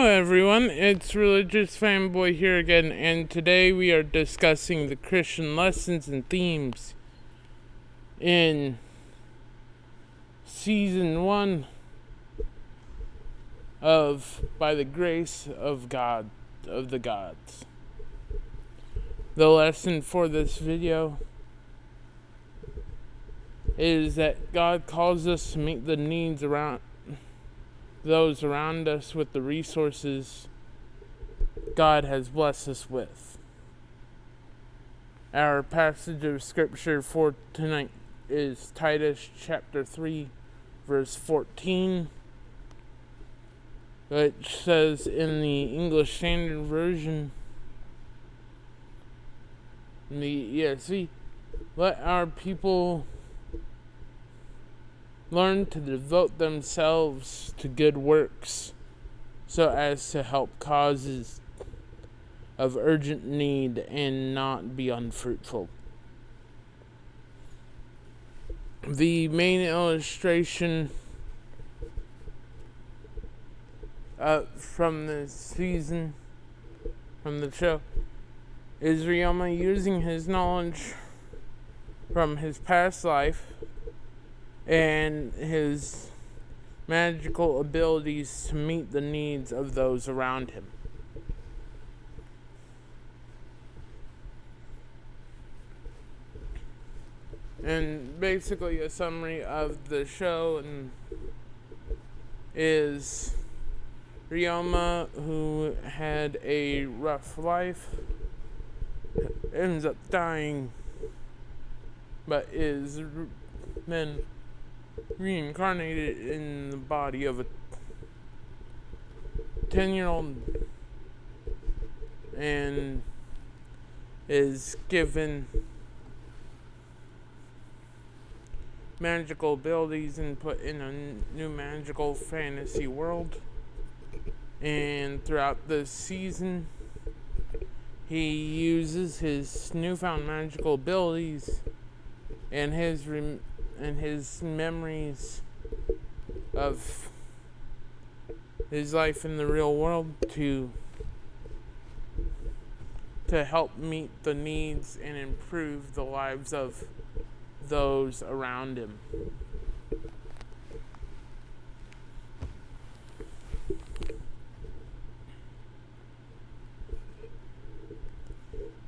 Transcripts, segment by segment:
Hello everyone, it's Religious Fanboy here again, and today we are discussing the Christian lessons and themes in Season 1 of By the Grace of God, of the Gods. The lesson for this video is that God calls us to meet the needs around those around us with the resources God has blessed us with. Our passage of scripture for tonight is Titus chapter 3, verse 14, which says in the English Standard Version, in the ESV, "Let our people learn to devote themselves to good works so as to help causes of urgent need and not be unfruitful." The main illustration from the season, from the show, is Ryoma using his knowledge from his past life and his magical abilities to meet the needs of those around him. And basically a summary of the show is Ryoma, who had a rough life, ends up dying, but is then reincarnated in the body of a 10-year-old and is given magical abilities and put in a new magical fantasy world. And throughout the season, he uses his newfound magical abilities and his memories of his life in the real world to help meet the needs and improve the lives of those around him.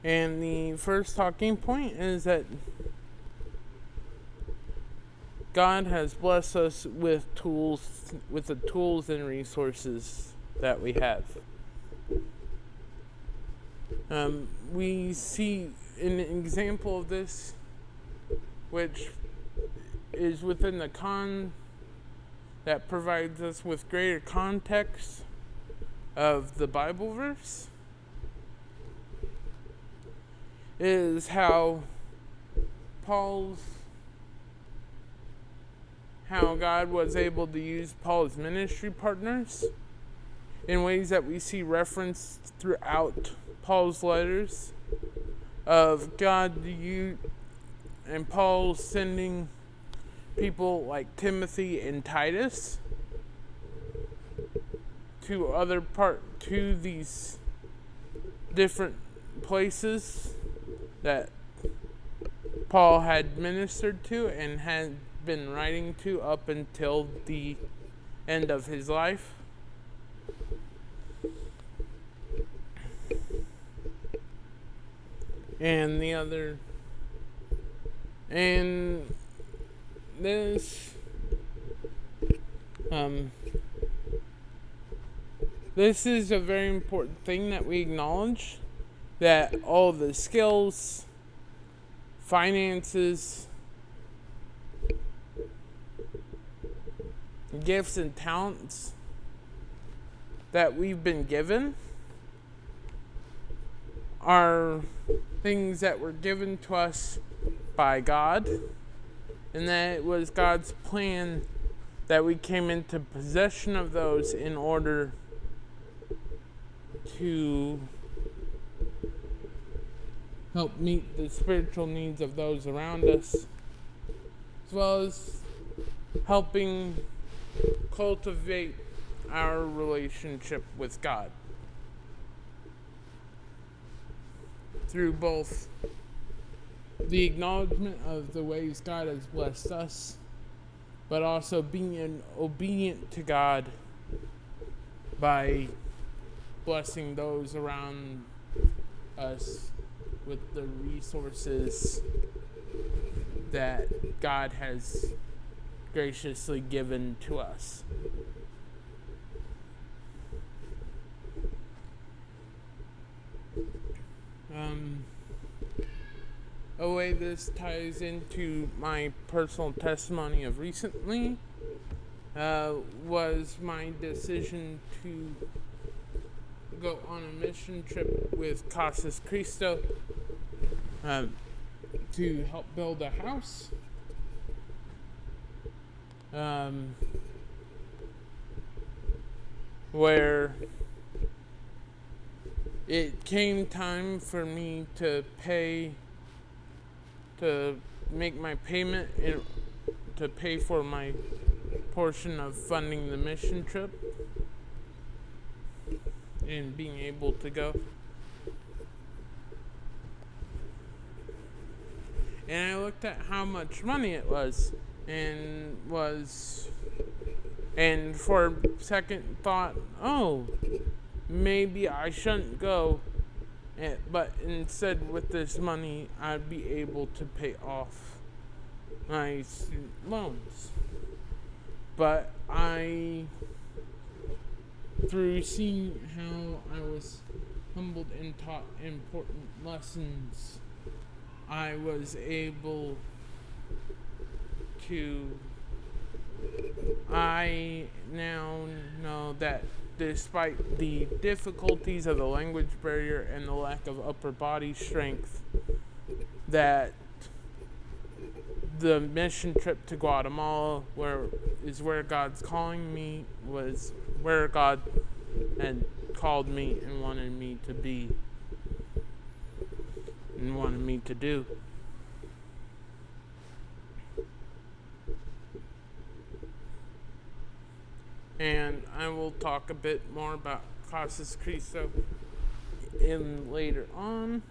And the first talking point is that God has blessed us with the tools and resources that we have. We see an example of this, which is within the that provides us with greater context of the Bible verse, is how God was able to use Paul's ministry partners in ways that we see referenced throughout Paul's letters, of God and Paul sending people like Timothy and Titus to these different places that Paul had ministered to and had been writing to up until the end of his life. And this is a very important thing that we acknowledge, that all the skills, finances, gifts, and talents that we've been given are things that were given to us by God, and that it was God's plan that we came into possession of those in order to help meet the spiritual needs of those around us, as well as helping cultivate our relationship with God through both the acknowledgement of the ways God has blessed us, but also being obedient to God by blessing those around us with the resources that God has graciously given to us. A way this ties into my personal testimony of recently was my decision to go on a mission trip with Casas Cristo to help build a house. Where it came time for me to make my payment and to pay for my portion of funding the mission trip and being able to go. And I looked at how much money it was, and for second thought, oh, maybe I shouldn't go. But instead, with this money, I'd be able to pay off my student loans. But through seeing how I was humbled and taught important lessons, I was able to, I now know that despite the difficulties of the language barrier and the lack of upper body strength, that the mission trip to Guatemala, where God's calling me, was where God had called me and wanted me to be and wanted me to do. And I will talk a bit more about Casas Cristo later on.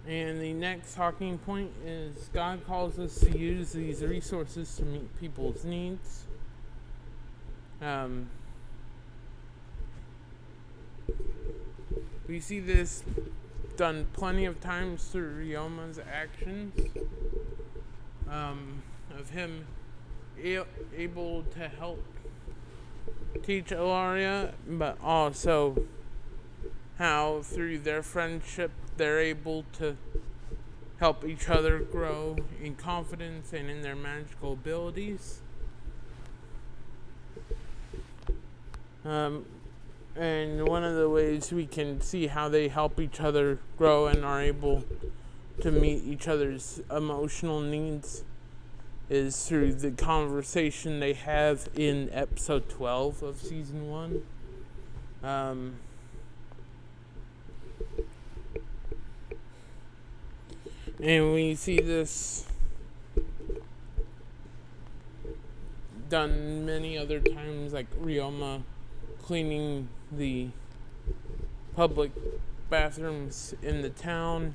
And the next talking point is God calls us to use these resources to meet people's needs. We see this done plenty of times through Rioma's actions, of him able to help teach Ilaria, but also how through their friendship they're able to help each other grow in confidence and in their magical abilities. And one of the ways we can see how they help each other grow and are able to meet each other's emotional needs is through the conversation they have in episode 12 of season 1. And we see this done many other times, like Rioma cleaning the public bathrooms in the town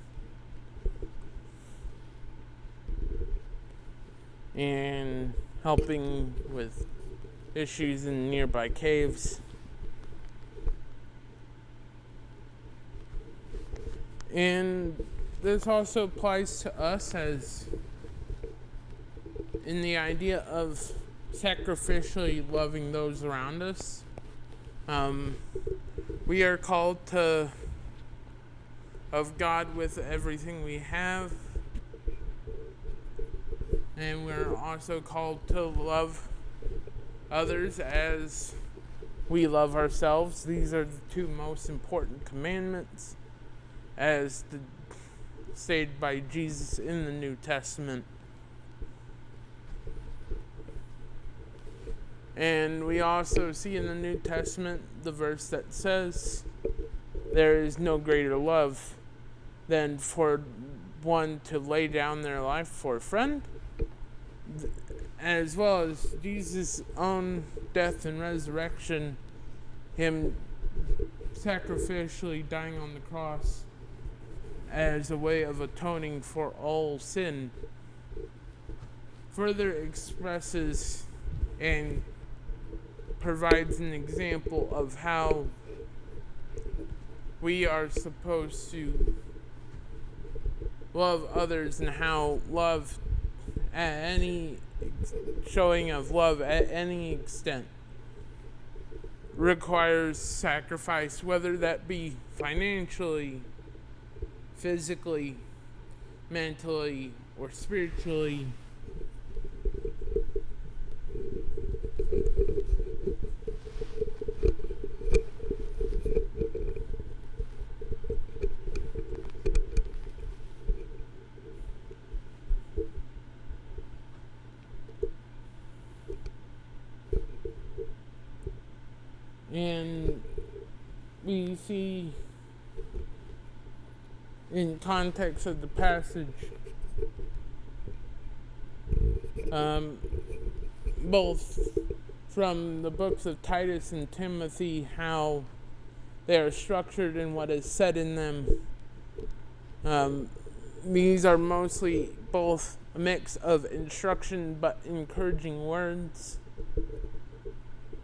and helping with issues in nearby caves. And this also applies to us as in the idea of sacrificially loving those around us. We are called to of God with everything we have, and we're also called to love others as we love ourselves. These are the two most important commandments as stated by Jesus in the New Testament. And we also see in the New Testament the verse that says, there is no greater love than for one to lay down their life for a friend, as well as Jesus' own death and resurrection, him sacrificially dying on the cross as a way of atoning for all sin, further expresses and provides an example of how we are supposed to love others, and how love at any showing of love at any extent requires sacrifice, whether that be financially, physically, mentally, or spiritually. And we see in context of the passage, both from the books of Titus and Timothy, how they are structured and what is said in them. These are mostly both a mix of instruction but encouraging words.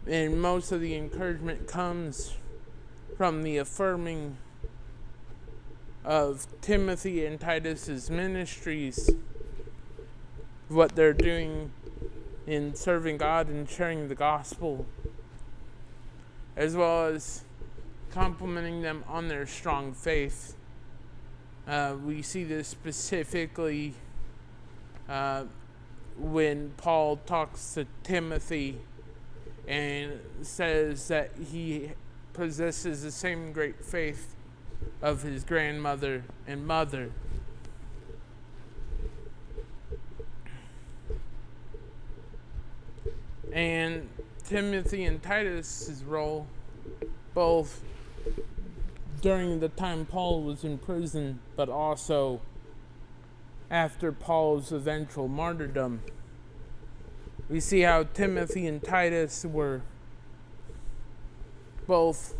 And most of the encouragement comes from the affirming of Timothy and Titus's ministries, what they're doing in serving God and sharing the gospel, as well as complimenting them on their strong faith. We see this specifically when Paul talks to Timothy and says that he possesses the same great faith of his grandmother and mother. And Timothy and Titus's role, both during the time Paul was in prison, but also after Paul's eventual martyrdom. We see how Timothy and Titus were both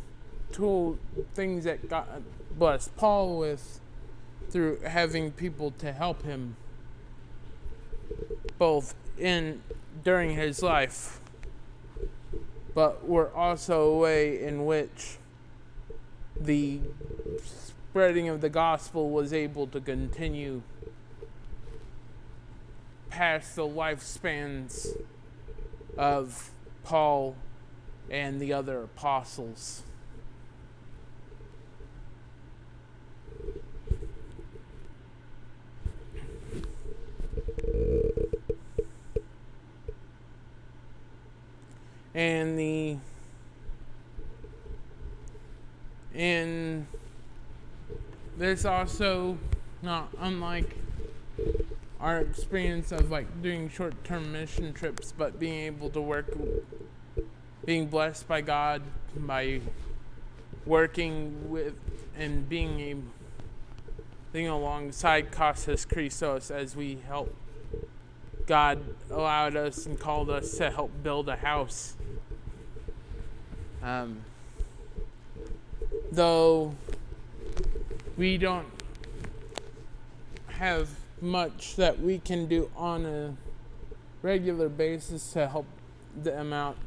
two things that God blessed Paul with through having people to help him, both during his life, but were also a way in which the spreading of the gospel was able to continue past the lifespans of Paul and the other apostles. And there's also, not unlike our experience of doing short-term mission trips, but being able to work, being blessed by God by working with and being alongside Casas Christos as we help. God allowed us and called us to help build a house. Though we don't have much that we can do on a regular basis to help them out,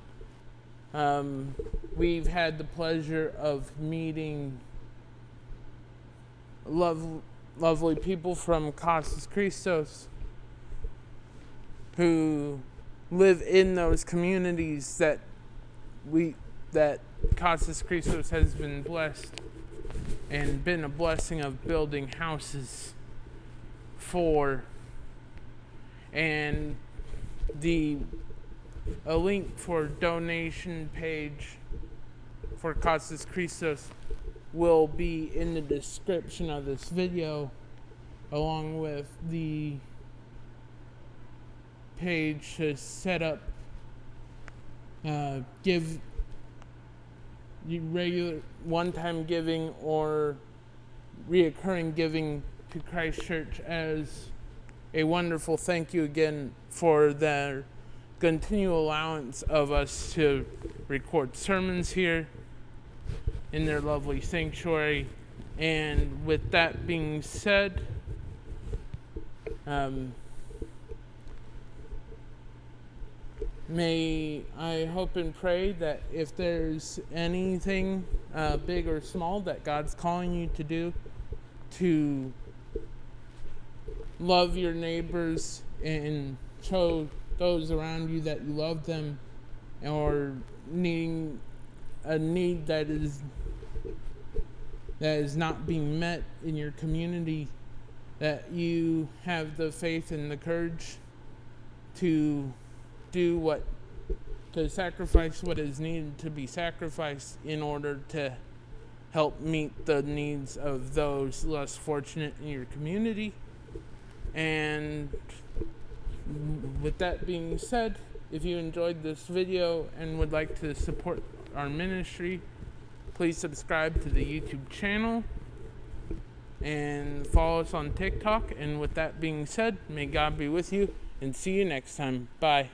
we've had the pleasure of meeting lovely people from Casas Christos who live in those communities that Casas Christos has been blessed and been a blessing of building houses for. And a link for donation page for Casas Christos will be in the description of this video, along with the page to set up give regular one-time giving or reoccurring giving to Christ Church as a wonderful thank you again for their continual allowance of us to record sermons here in their lovely sanctuary. And with that being said, may I hope and pray that if there's anything big or small that God's calling you to do, to love your neighbors and show those around you that you love them, or needing a need that is not being met in your community, that you have the faith and the courage to sacrifice what is needed to be sacrificed in order to help meet the needs of those less fortunate in your community. And with that being said, if you enjoyed this video and would like to support our ministry, please subscribe to the YouTube channel and follow us on TikTok. And with that being said, may God be with you, and see you next time. Bye.